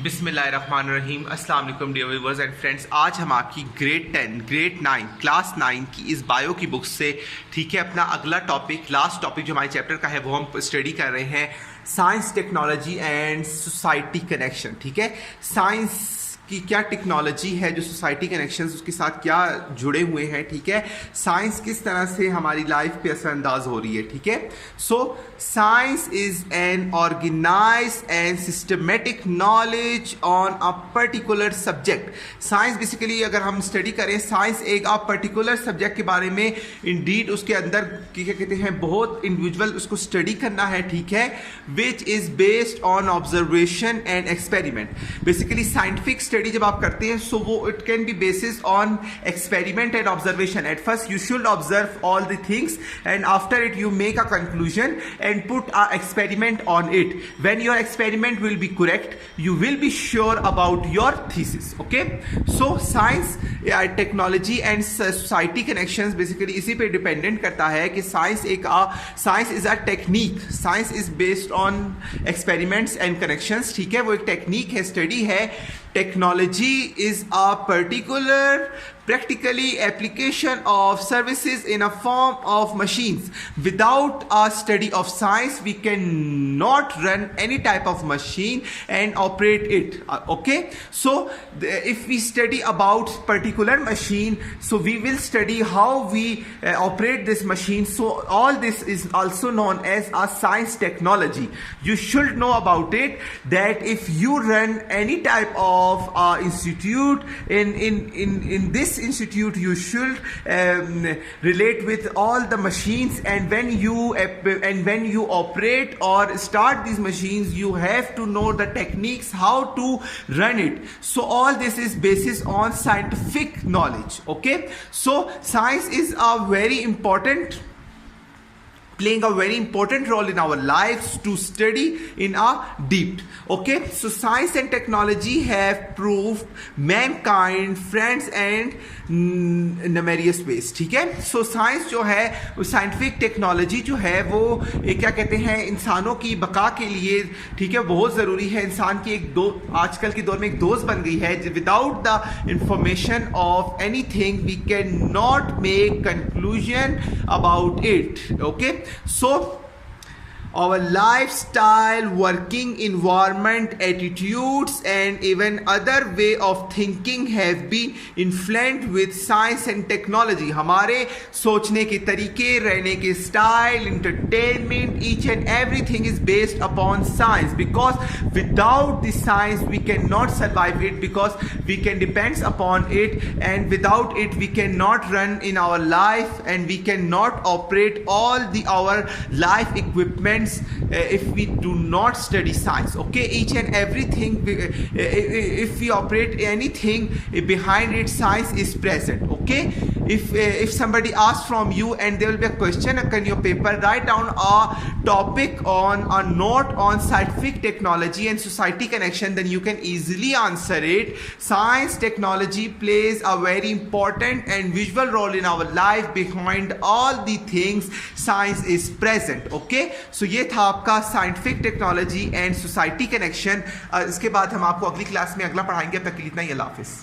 बिस्मिल्लाहिर्रहमानिर्रहीम। अस्सलाम वालेकुम डियर व्यूअर्स एंड फ्रेंड्स। आज हम आपकी ग्रेड 10 ग्रेड 9 क्लास 9 की इस बायो की बुक से ठीक है अपना अगला टॉपिक लास्ट टॉपिक जो हमारे चैप्टर का है वो हम स्टडी कर रहे हैं, science technology and society connection. ठीक है, साइंस की क्या टेक्नोलॉजी है जो सोसाइटी कनेक्शंस उसके साथ क्या जुड़े हुए हैं। ठीक है, साइंस किस तरह से हमारी लाइफ पे असरअंदाज हो रही है। ठीक है, so science is an organised and systematic knowledge on a particular subject. Science basically अगर हम स्टडी करें, साइंस एक पर्टिकुलर सब्जेक्ट के बारे में इंडीड उसके अंदर क्या कहते हैं बहुत इंडिविजुअल उसको स्टडी करना है। ठीक है, which is based on observation and experiment. Basically scientific study जब आप करते हैं सो वो it can be basis on experiment and observation. At first you should observe all the things and after it you make a conclusion and put a experiment on it. When your experiment will be correct, you will be sure about your thesis. Okay, so science technology and society connections basically इसी पे dependent करता है कि science is a technique. Science is based on experiments and connections. ठीक है, वो एक technique है, स्टडी है। Technology is a particular practically application of services in a form of machines. Without a study of science we cannot run any type of machine and operate it. Okay, so if we study about particular machine, so we will study how we operate this machine. So all this is also known as a science technology. You should know about it that if you run any type of institute in this institute you should relate with all the machines, and when you operate or start these machines you have to know the techniques how to run it. So all this is basis on scientific knowledge. Okay, so science is playing a very important role in our lives to study in a deep. Okay, so science and technology have proved mankind friends and numerous ways. ठीक है, so science जो है scientific technology जो है वो क्या कहते हैं इंसानों की बका के लिए ठीक है बहुत ज़रूरी है। इंसान की आजकल के दौर में एक दोस्त बन गई है। Without the information of any thing we can not make conclusion about it. Okay, so our lifestyle, working environment, attitudes and even other way of thinking have been influenced with science and technology. हमारे सोचने के तरीके, रहने के style, entertainment, each and everything is based upon science, because without the science we cannot survive it, because we can depend upon it, and without it we cannot run in our life and we cannot operate all our life equipment if we do not study science. Okay, each and everything if we operate anything behind it science is present. Okay, if somebody asks from you and there will be a question on your paper, write down a topic on a note on scientific technology and society connection, then you can easily answer it. Science technology plays a very important and visual role in our life. Behind all the things science is present. Okay, so ये था आपका scientific technology and society connection. इसके बाद हम आपको अगली class में अगला पढ़ाएंगे। तब तक के लिए इतना ही, अल्लाह हाफिज़।